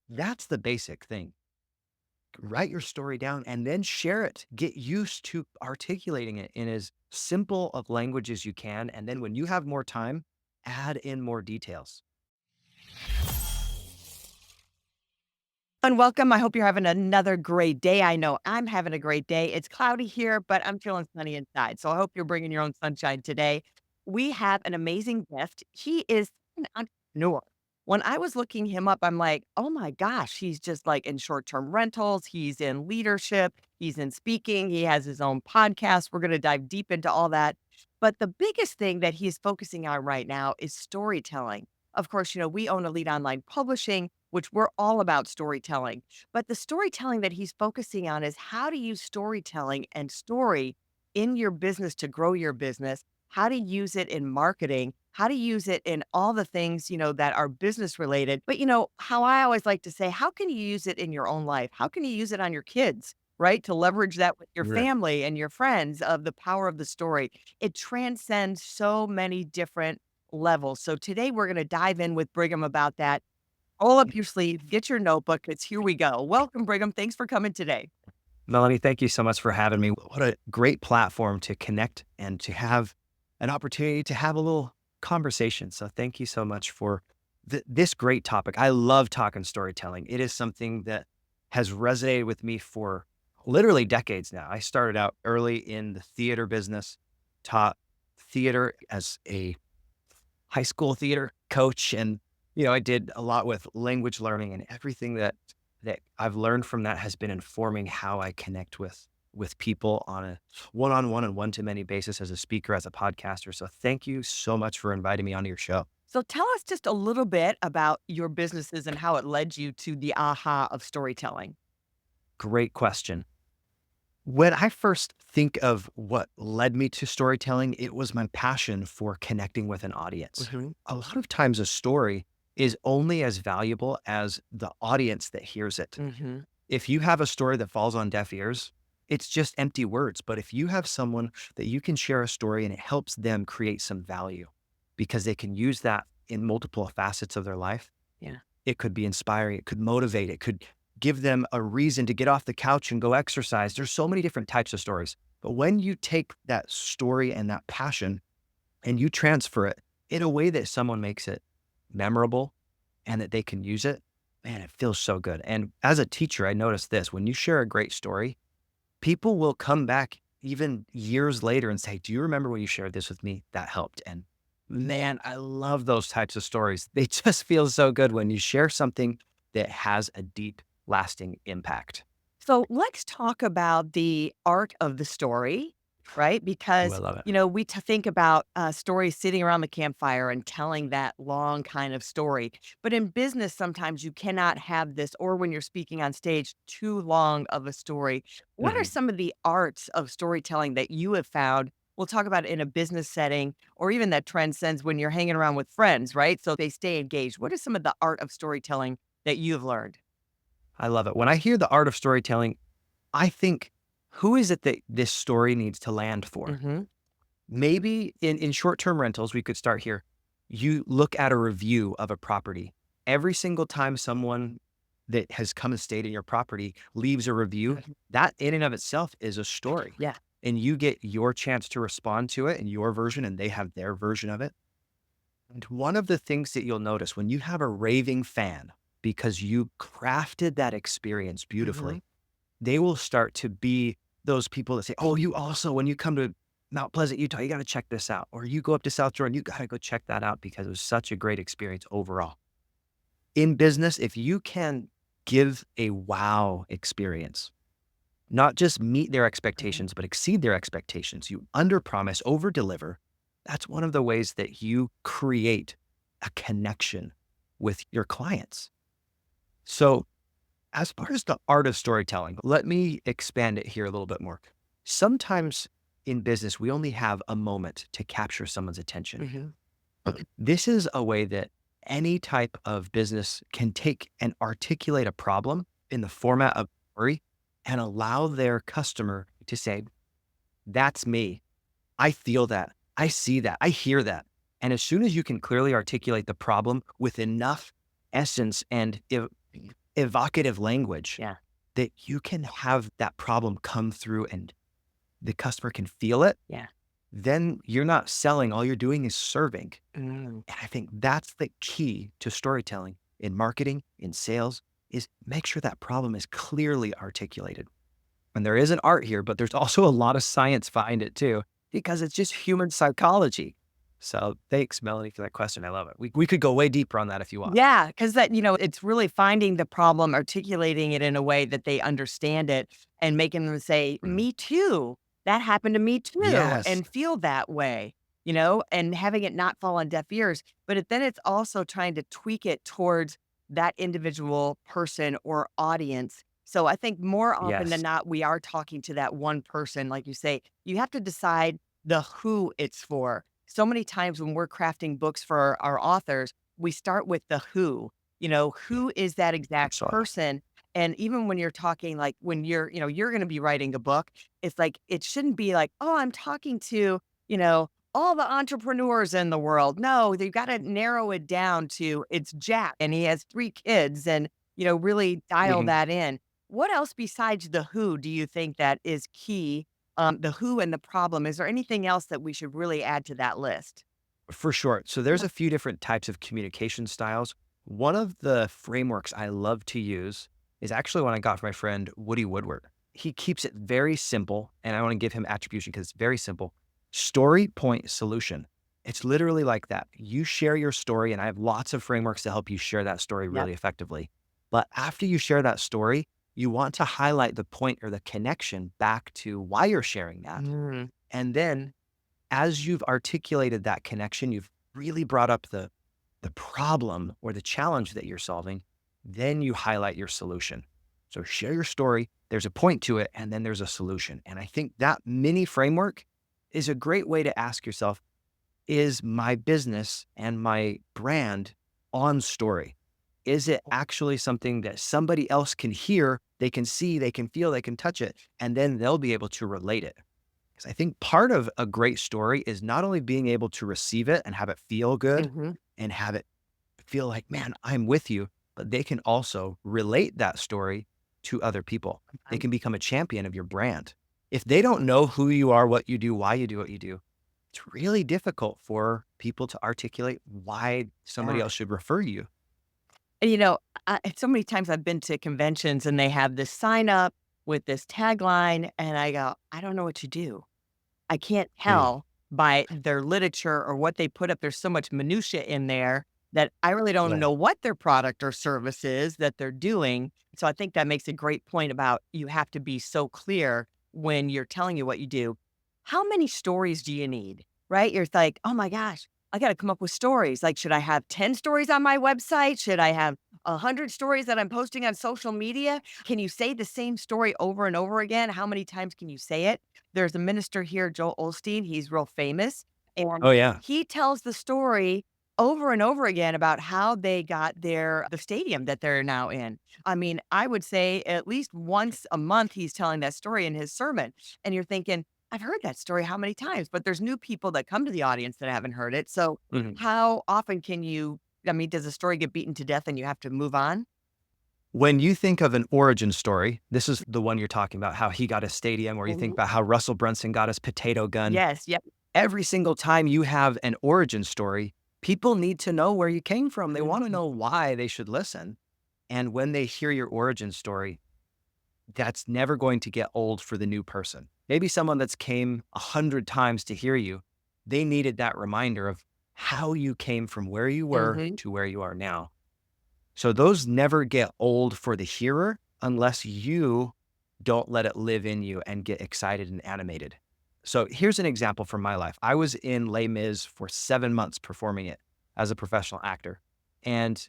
That's the basic thing. Write your story down and then share it. Get used to articulating it in as simple of language as you can. And then when you have more time, add in more details. And welcome. I hope you're having another great day. I know I'm having a great day. It's cloudy here, but I'm feeling sunny inside. So I hope you're bringing your own sunshine today. We have an amazing guest. He is an entrepreneur. When I was looking him up, I'm like, oh my gosh, he's just like in short term rentals. He's in leadership. He's in speaking. He has his own podcast. We're going to dive deep into all that. But the biggest thing that he's focusing on right now is storytelling. Of course, we own Elite Online Publishing, which we're all about storytelling. But the storytelling that he's focusing on is how to use storytelling and story in your business to grow your business, how to use it in marketing, how to use it in all the things, that are business related. But, how I always like to say, how can you use it in your own life? How can you use it on your kids? Right. To leverage that with your Right. family and your friends of the power of the story. It transcends so many different levels. So today we're going to dive in with Brigham about that. Roll up your sleeve, get your notebook. It's here we go. Welcome, Brigham. Thanks for coming today. Melanie, thank you so much for having me. What a great platform to connect and to have an opportunity to have a little conversation. So thank you so much for this great topic. I love talking storytelling. It is something that has resonated with me for literally decades now. I started out early in the theater business, taught theater as a high school theater coach. And, I did a lot with language learning, and everything that I've learned from that has been informing how I connect with people on a one-on-one and one-to-many basis as a speaker, as a podcaster. So thank you so much for inviting me onto your show. So tell us just a little bit about your businesses and how it led you to the aha of storytelling. Great question. When I first think of what led me to storytelling, it was my passion for connecting with an audience. Mhm. A lot of times a story is only as valuable as the audience that hears it. Mhm. If you have a story that falls on deaf ears, it's just empty words. But if you have someone that you can share a story and it helps them create some value because they can use that in multiple facets of their life, Yeah. it could be inspiring, it could motivate, it could give them a reason to get off the couch and go exercise. There's so many different types of stories. But when you take that story and that passion and you transfer it in a way that someone makes it memorable and that they can use it, man, it feels so good. And as a teacher, I noticed this: when you share a great story, people will come back even years later and say, "Do you remember when you shared this with me? That helped." And man, I love those types of stories. They just feel so good when you share something that has a deep, lasting impact. So let's talk about the art of the story, right? Ooh, I Because, love it. we think about stories sitting around the campfire and telling that long kind of story. But in business, sometimes you cannot have this, or when you're speaking on stage, too long of a story. What are Mhm. some of the arts of storytelling that you have found? We'll talk about in a business setting, or even that transcends when you're hanging around with friends, right? So they stay engaged. What is some of the art of storytelling that you have learned? I love it. When I hear the art of storytelling, I think, who is it that this story needs to land for? Hmm. Maybe in short-term rentals, we could start here. You look at a review of a property. Every single time someone that has come and stayed in your property leaves a review, that in and of itself is a story. Yeah. And you get your chance to respond to it in your version, and they have their version of it. And one of the things that you'll notice when you have a raving fan, because you crafted that experience Hmm. beautifully, they will start to be those people that say, "Oh, you also, when you come to Mount Pleasant, Utah, you got to check this out." Or you go up to South Jordan, you got to go check that out because it was such a great experience overall. In business, if you can give a wow experience, not just meet their expectations, but exceed their expectations, you under promise, over deliver. That's one of the ways that you create a connection with your clients. So as far as the art of storytelling, let me expand it here a little bit more. Sometimes in business, we only have a moment to capture someone's attention. Hmm. This is a way that any type of business can take and articulate a problem in the format of a story and allow their customer to say, "That's me. I feel that. I see that. I hear that." And as soon as you can clearly articulate the problem with enough essence and evocative language Yeah. that you can have that problem come through and the customer can feel it, Yeah. then you're not selling. All you're doing is serving. Mm. And I think that's the key to storytelling in marketing, in sales, is make sure that problem is clearly articulated. And there is an art here, but there's also a lot of science behind it too, because it's just human psychology. So thanks, Melanie, for that question. I love it. We could go way deeper on that if you want. Yeah, because it's really finding the problem, articulating it in a way that they understand it, and making them say, Mhm. "Me too. That happened to me too," Yes. and feel that way, and having it not fall on deaf ears. But then it's also trying to tweak it towards that individual person or audience. So I think more often than Yes. not, we are talking to that one person. Like you say, you have to decide the who it's for. So many times when we're crafting books for our authors, we start with the who is that exact Absolutely. person? And even when you're talking, like when you're going to be writing a book, it's like, it shouldn't be like, oh, I'm talking to, all the entrepreneurs in the world. No, they've got to narrow it down to it's Jack and he has 3 kids and, really dial Mhm. that in. What else besides the who do you think that is key? The who and the problem. Is there anything else that we should really add to that list? For sure. So there's a few different types of communication styles. One of the frameworks I love to use is actually one I got from my friend Woody Woodward. He keeps it very simple, and I want to give him attribution because it's very simple. Story, point, solution. It's literally like that. You share your story, and I have lots of frameworks to help you share that story Yep. really effectively. But after you share that story, you want to highlight the point or the connection back to why you're sharing that. Mm, And then as you've articulated that connection, you've really brought up the problem or the challenge that you're solving, then you highlight your solution. So share your story, there's a point to it, and then there's a solution. And I think that mini framework is a great way to ask yourself, is my business and my brand on story? Is it actually something that somebody else can hear, they can see, they can feel, they can touch it, and then they'll be able to relate it? Because I think part of a great story is not only being able to receive it and have it feel good mhm. and have it feel like, man, I'm with you, but they can also relate that story to other people. They can become a champion of your brand. If they don't know who you are, what you do, why you do what you do, it's really difficult for people to articulate why somebody Yeah. else should refer you. And, so many times I've been to conventions and they have this sign up with this tagline, and I go, I don't know what to do. I can't Mm, tell by their literature or what they put up. There's so much minutia in there that I really don't right. know what their product or service is that they're doing. So I think that makes a great point about you have to be so clear when you're telling you what you do. How many stories do you need? Right? You're like, oh my gosh, I got to come up with stories. Like, should I have 10 stories on my website? Should I have 100 stories that I'm posting on social media? Can you say the same story over and over again? How many times can you say it? There's a minister here, Joel Osteen, he's real famous, and Oh, yeah. he tells the story over and over again about how they got the stadium that they're now in. I mean, I would say at least once a month, he's telling that story in his sermon, and you're thinking, "I've heard that story how many times?" But there's new people that come to the audience that haven't heard it, so Mhm. how often can you I mean, does a story get beaten to death and you have to move on? When you think of an origin story, this is the one you're talking about, how he got a stadium, or you think Mhm. about how Russell Brunson got his potato gun. Yes, yep. Every single time you have an origin story, people need to know where you came from. They want to Mhm. know why they should listen. And when they hear your origin story, that's never going to get old for the new person. Maybe someone that's came 100 times to hear you, they needed that reminder of how you came from where you were Mhm. to where you are now. So those never get old for the hearer unless you don't let it live in you and get excited and animated. So here's an example from my life. I was in Les Mis for 7 months performing it as a professional actor. And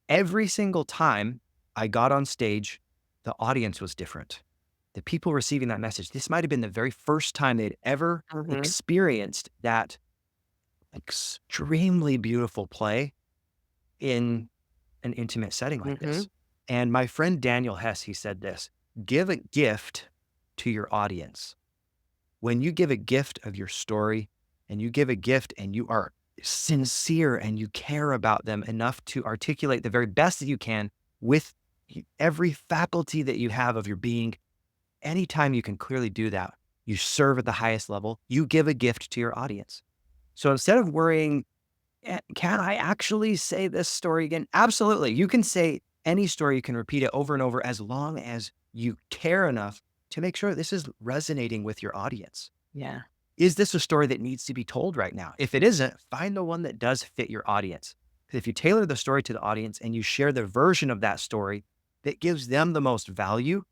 every single time I got on stage, the audience was different. The people receiving that message, this might have been the very first time they'd ever Mhm. experienced that extremely beautiful play in an intimate setting like Mhm. this. And my friend Daniel Hess, he said this: give a gift to your audience. When you give a gift of your story and you give a gift and you are sincere and you care about them enough to articulate the very best that you can with Every faculty that you have of your being, anytime you can clearly do that, you serve at the highest level, you give a gift to your audience. So instead of worrying, can I actually say this story again? Absolutely. You can say any story, you can repeat it over and over as long as you care enough to make sure this is resonating with your audience. Yeah. Is this a story that needs to be told right now? If it isn't, find the one that does fit your audience. If you tailor the story to the audience and you share the version of that story that gives them the most value,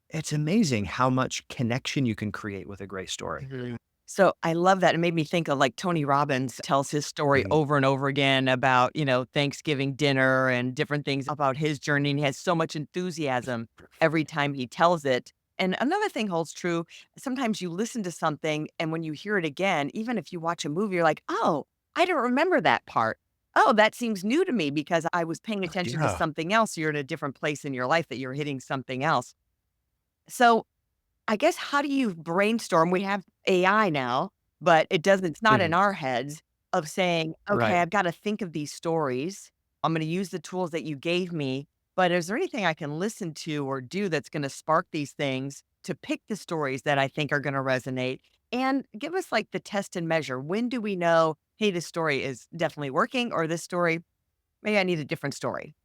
it's amazing how much connection you can create with a great story. Mhm. So I love that. It made me think of like Tony Robbins tells his story Mhm. over and over again about, Thanksgiving dinner and different things about his journey. And he has so much enthusiasm every time he tells it. And another thing holds true. Sometimes you listen to something and when you hear it again, even if you watch a movie, you're like, oh, I don't remember that part. Oh, that seems new to me because I was paying attention to Yeah. something else. You're in a different place in your life that you're hitting something else. So I guess how do you brainstorm? We have AI now, but it's not in Mhm. our heads of saying, okay, Right. I've got to think of these stories. I'm going to use the tools that you gave me, but is there anything I can listen to or do that's going to spark these things to pick the stories that I think are going to resonate and give us like the test and measure? When do we know, hey, this story is definitely working or this story, maybe I need a different story?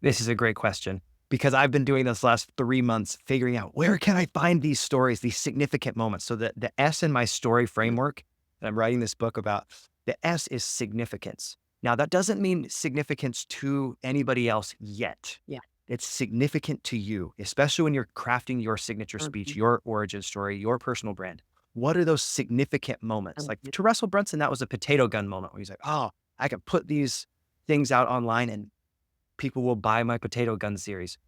This is a great question because I've been doing this last 3 months, figuring out where can I find these stories, these significant moments. So the S in my story Mm. framework that I'm writing this book about, the S is significance. Now that doesn't mean significance to anybody else yet. Yeah. It's significant to you, especially when you're crafting your signature speech, Mhm. your origin story, your personal brand. What are those significant moments? Like to Russell Brunson, that was a potato gun moment where he's like, oh, I can put these things out online and people will buy my potato gun series.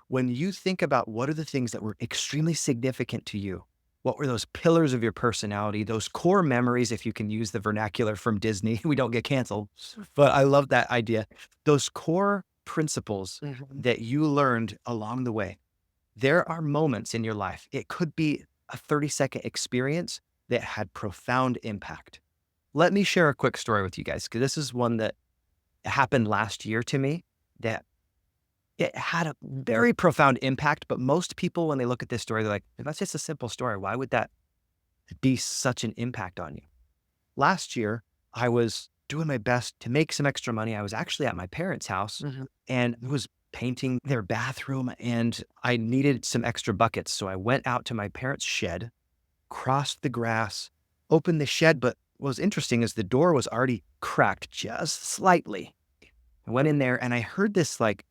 When you think about what are the things that were extremely significant to you, what were those pillars of your personality, those core memories, if you can use the vernacular from Disney, we don't get canceled. But I love that idea. Those core principles Mhm. that you learned along the way. There are moments in your life, it could be a 30-second experience that had profound impact. Let me share a quick story with you guys, because this is one that happened last year to me that it had a very profound impact, but most people, when they look at this story, they're like, that's just a simple story. Why would that be such an impact on you? Last year, I was doing my best to make some extra money. I was actually at my parents' house Mhm. and was painting their bathroom and I needed some extra buckets. So I went out to my parents' shed, crossed the grass, opened the shed. But what was interesting is the door was already cracked just slightly. I went in there and I heard this like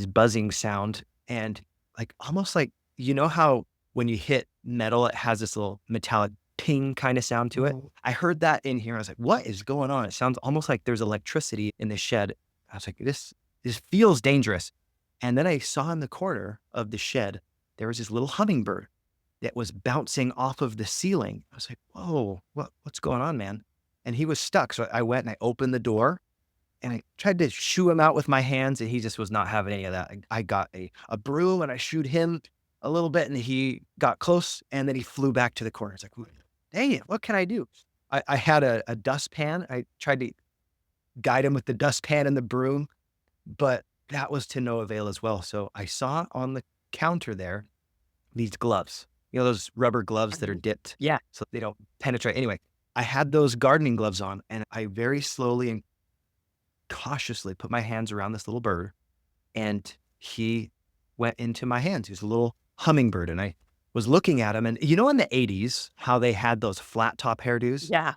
buzzing sound and like almost like, you know how when you hit metal, it has this little metallic ping kind of sound to it. Mhm. I heard that in here. I was like, what is going on? It sounds almost like there's electricity in the shed. I was like, this feels dangerous. And then I saw in the corner of the shed, there was this little hummingbird that was bouncing off of the ceiling. I was like, whoa, what's going on, man? And he was stuck. So I went and I opened the door and I tried to shoo him out with my hands, and he just was not having any of that. I got a broom and I shooed him a little bit, and he got close, and then he flew back to the corner. It's like, dang it, what can I do? I had a dustpan. I tried to guide him with the dustpan and the broom, but that was to no avail as well. So I saw on the counter there these gloves, those rubber gloves that are Mhm. dipped Yeah. so they don't penetrate. Anyway, I had those gardening gloves on, and I very slowly and cautiously put my hands around this little bird and he went into my hands. He was a little hummingbird and I was looking at him and in the 80s, how they had those flat top hairdos? Yeah.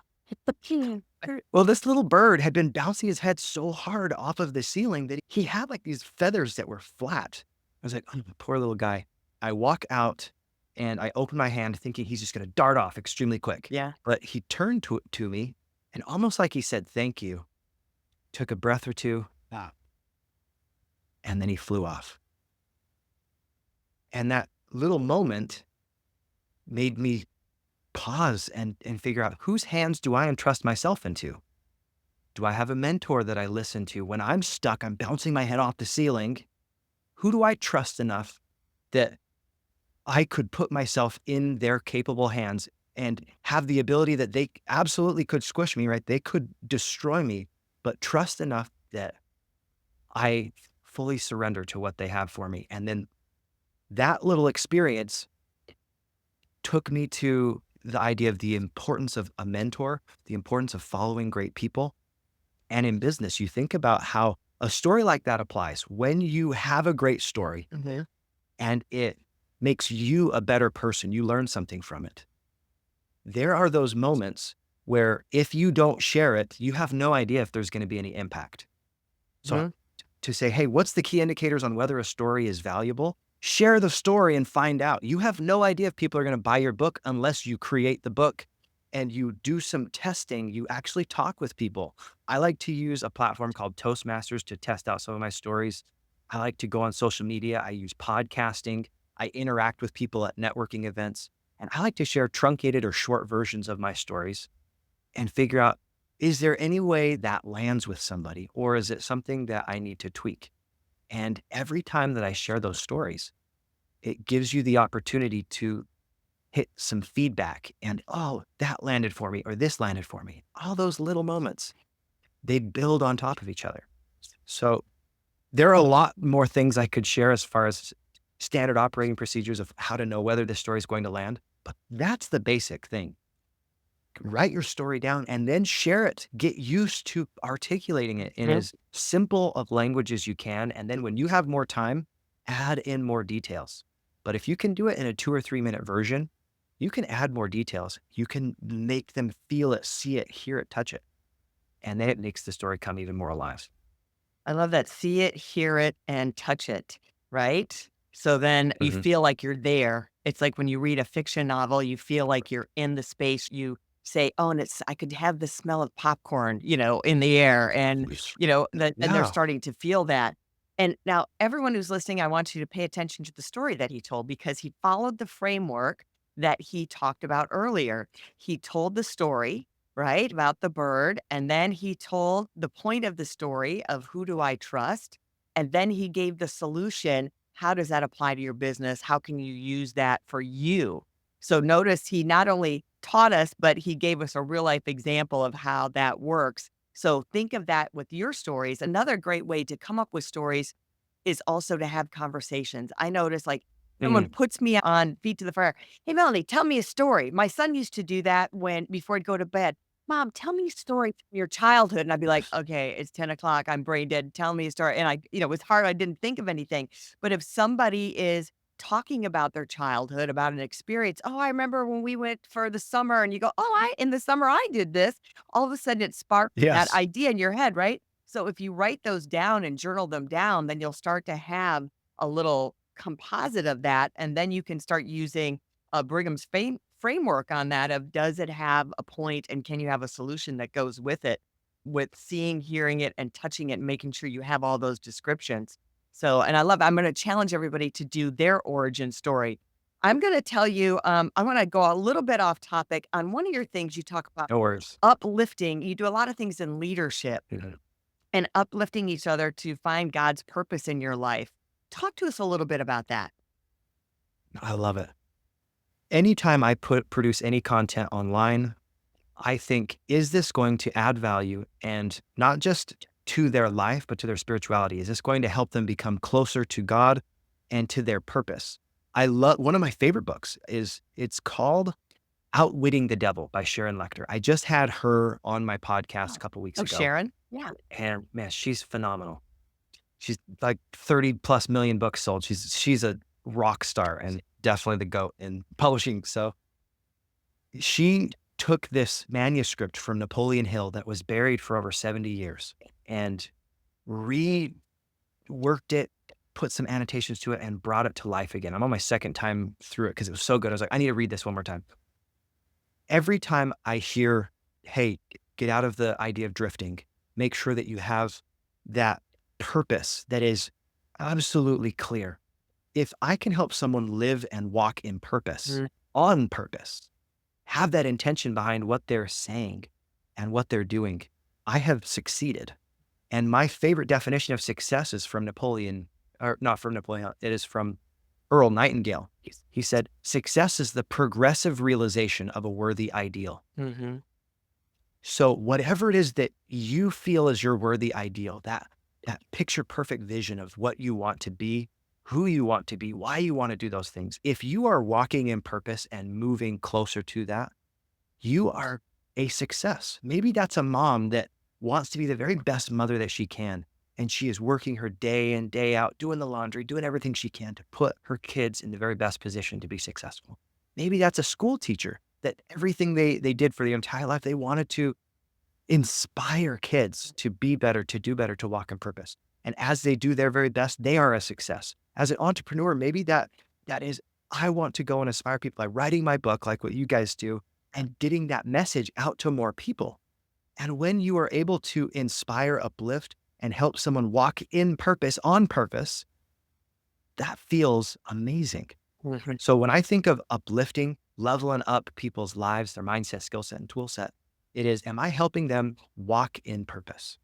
Well, this little bird had been bouncing his head so hard off of the ceiling that he had like these feathers that were flat. I was like, oh, poor little guy. I walk out and I open my hand thinking he's just going to dart off extremely quick. Yeah. But he turned to me and almost like he said, thank you, took a breath or two, and then he flew off. And that little moment made me pause and figure out whose hands do I entrust myself into? Do I have a mentor that I listen to? When I'm stuck, I'm bouncing my head off the ceiling. Who do I trust enough that I could put myself in their capable hands and have the ability that they absolutely could squish me, right? They could destroy me, but trust enough that I fully surrender to what they have for me. And then that little experience took me to the idea of the importance of a mentor, the importance of following great people. And in business, you think about how a story like that applies. When you have a great story and it makes you a better person, you learn something from it. There are those moments where if you don't share it, you have no idea if there's going to be any impact. So to say, hey, what's the key indicators on whether a story is valuable? Share the story and find out. You have no idea if people are going to buy your book unless you create the book and you do some testing. You actually talk with people. I like to use a platform called Toastmasters to test out some of my stories. I like to go on social media. I use podcasting. I interact with people at networking events. And I like to share truncated or short versions of my stories and figure out, is there any way that lands with somebody, or is it something that I need to tweak? And every time that I share those stories, it gives you the opportunity to hit some feedback and, oh, that landed for me, or this landed for me. All those little moments, they build on top of each other. So there are a lot more things I could share as far as standard operating procedures of how to know whether this story is going to land, but that's the basic thing. Write your story down and then share it. Get used to articulating it in as simple of language as you can. And then when you have more time, add in more details. But if you can do it in a 2 or 3 minute version, you can add more details. You can make them feel it, see it, hear it, touch it. And then it makes the story come even more alive. I love that. See it, hear it, and touch it, right? So then you feel like you're there. It's like when you read a fiction novel, you feel like you're in the space. You say, oh, and I could have the smell of popcorn, in the air. And, and they're Yeah. starting to feel that. And now everyone who's listening, I want you to pay attention to the story that he told because he followed the framework that he talked about earlier. He told the story, right, about the bird. And then he told the point of the story of who do I trust? And then he gave the solution. How does that apply to your business? How can you use that for you? So notice he not only taught us, but he gave us a real life example of how that works. So think of that with your stories. Another great way to come up with stories is also to have conversations. I notice like someone puts me on feet to the fire. Hey, Melanie, tell me a story. My son used to do that before he'd go to bed. Mom, tell me a story from your childhood. And I'd be like, okay, it's 10 o'clock. I'm brain dead. Tell me a story. And it was hard. I didn't think of anything. But if somebody is talking about their childhood, about an experience, oh, I remember when we went for the summer and you go, oh, in the summer I did this. All of a sudden it sparks that Yes. idea in your head, right? So if you write those down and journal them down, then you'll start to have a little composite of that. And then you can start using Brigham's framework on that of does it have a point and can you have a solution that goes with it, with seeing, hearing it, and touching it, and making sure you have all those descriptions. So, and I'm going to challenge everybody to do their origin story. I'm going to tell you, I want to go a little bit off topic on one of your things you talk about No worries. uplifting. You do a lot of things in leadership Mhm. and uplifting each other to find God's purpose in your life. Talk to us a little bit about that. I love it. Anytime I produce any content online, I think, is this going to add value and not just to their life, but to their spirituality? Is this going to help them become closer to God and to their purpose? I love one of my favorite books it's called Outwitting the Devil by Sharon Lecter. I just had her on my podcast a couple weeks Oh, ago. Sharon? Yeah. And man, she's phenomenal. She's like 30 plus million books sold. She's a rock star and definitely the GOAT in publishing. So she took this manuscript from Napoleon Hill that was buried for over 70 years and reworked it, put some annotations to it, and brought it to life again. I'm on my second time through it because it was so good. I was like, I need to read this one more time. Every time I hear, hey, get out of the idea of drifting, make sure that you have that purpose that is absolutely clear. If I can help someone live and walk in purpose, on purpose, have that intention behind what they're saying and what they're doing, I have succeeded. And my favorite definition of success is from Napoleon, or not from Napoleon, it is from Earl Nightingale. He said, success is the progressive realization of a worthy ideal. So whatever it is that you feel is your worthy ideal, that that picture perfect vision of what you want to be, who you want to be, why you want to do those things. If you are walking in purpose and moving closer to that, you are a success. Maybe that's a mom that wants to be the very best mother that she can. And she is working her day in, day out, doing the laundry, doing everything she can to put her kids in the very best position to be successful. Maybe that's a school teacher that everything they did for their entire life, they wanted to inspire kids to be better, to do better, to walk in purpose. And as they do their very best, they are a success. As an entrepreneur, maybe that is, I want to go and inspire people by writing my book, like what you guys do, and getting that message out to more people. And when you are able to inspire, uplift, and help someone walk in purpose, on purpose, that feels amazing. Mhm. So when I think of uplifting, leveling up people's lives, their mindset, skill set, and tool set, it is, am I helping them walk in purpose?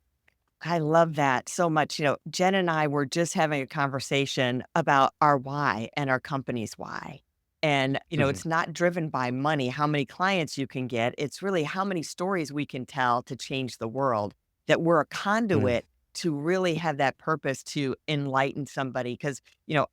I love that so much. Jen and I were just having a conversation about our why and our company's why. And, Mhm. it's not driven by money, how many clients you can get. It's really how many stories we can tell to change the world, that we're a Mm. conduit to really have that purpose to enlighten somebody. Because,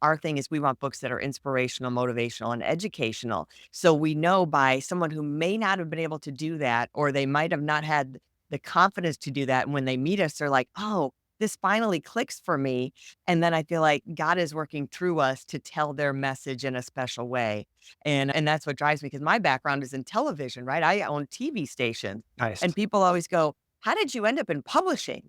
our thing is we want books that are inspirational, motivational, and educational. So we know by someone who may not have been able to do that, or they might have not had the confidence to do that. And when they meet us, they're like, oh, this finally clicks for me. And then I feel like God is working through us to tell their message in a special way. And that's what drives me because my background is in television, right? I own TV stations. Nice. And people always go, how did you end up in publishing?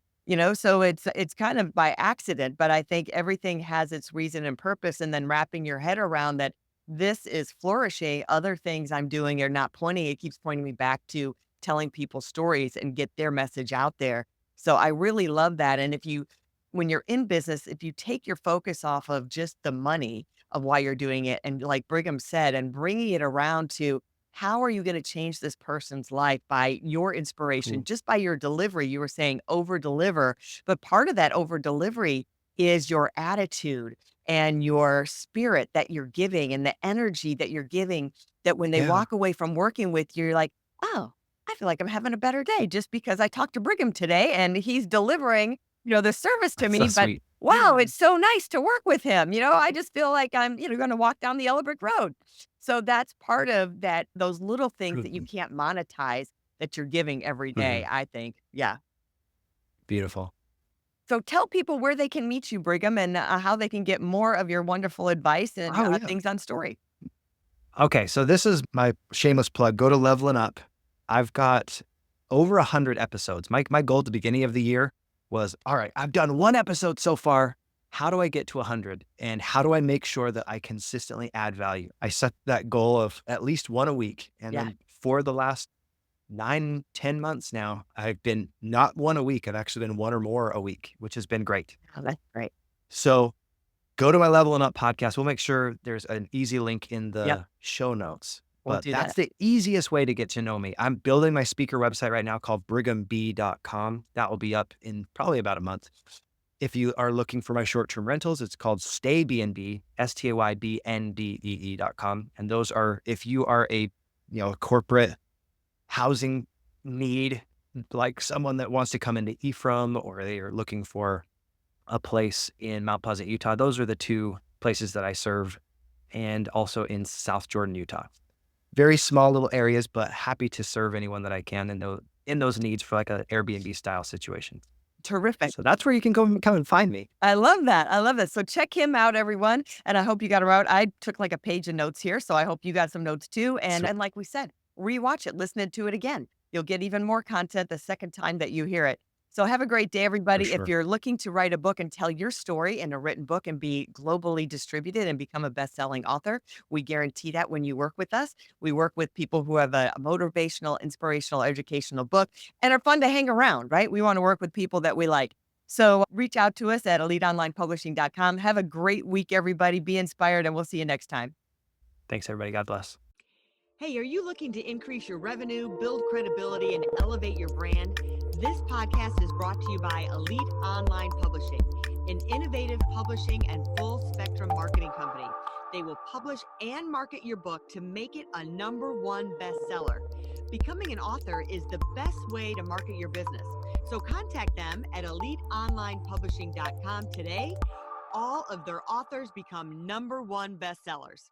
So it's kind of by accident, but I think everything has its reason and purpose. And then wrapping your head around that this is flourishing. Other things I'm doing are not pointing. It keeps pointing me back to telling people stories and get their message out there. So I really love that. And when you're in business, if you take your focus off of just the money of why you're doing it, and like Brigham said, and bringing it around to how are you going to change this person's life by your inspiration, Ooh. just by your delivery? You were saying over deliver, but part of that over delivery is your attitude and your spirit that you're giving and the energy that you're giving, that when they Yeah. walk away from working with you, you're like, oh, I feel like I'm having a better day just because I talked to Brigham today and he's delivering, the service to That's me. so But sweet. wow, it's so nice to work with him. I just feel like I'm, going to walk down the yellow brick road. So that's part of that, those little things that you Mhm. can't monetize that you're giving every day, Mhm. I think. Yeah. Beautiful. So tell people where they can meet you, Brigham, and how they can get more of your wonderful advice and Oh, yeah. things on story. Okay, so this is my shameless plug. Go to Leveling Up. I've got over 100 episodes. My goal at the beginning of the year was, all right, I've done one episode so far. How do I get to 100? And how do I make sure that I consistently add value? I set that goal of at least one a week. And Yeah. then for the last 9, 10 months now, I've been not one a week. I've actually been one or more a week, which has been great. Oh, that's great. So go to my Leveling Up podcast. We'll make sure there's an easy link in Yep. the show notes. We'll But do that's that. the easiest way to get to know me. I'm building my speaker website right now called brigham.com. That will be up in probably about a month. If you are looking for my short-term rentals, it's called StayBnB, STAYBNBEE.com. And those are, if you are a corporate housing need, like someone that wants to come into Ephraim, or they are looking for a place in Mount Pleasant, Utah. Those are the two places that I serve, and also in South Jordan, Utah. Very small little areas, but happy to serve anyone that I can in those needs for like an Airbnb style situation. Terrific. So that's where you can come and find me. I love that. I love that. So check him out, everyone. And I hope you got it out. I took like a page of notes here. So I hope you got some notes too. And like we said, rewatch it, listen to it again. You'll get even more content the second time that you hear it. So have a great day, For everybody. If sure. you're looking to write a book and tell your story in a written book and be globally distributed and become a best-selling author, we guarantee that when you work with us. We work with people who have a motivational, inspirational, educational book and are fun to hang around, right? We want to work with people that we like. So reach out to us at eliteonlinepublishing.com. Have a great week, everybody. Be inspired, and we'll see you next time. Thanks, everybody. God bless. Hey, are you looking to increase your revenue, build credibility, and elevate your brand? This podcast is brought to you by Elite Online Publishing, an innovative publishing and full spectrum marketing company. They will publish and market your book to make it a #1 bestseller. Becoming an author is the best way to market your business. So contact them at eliteonlinepublishing.com today. All of their authors become #1 bestsellers.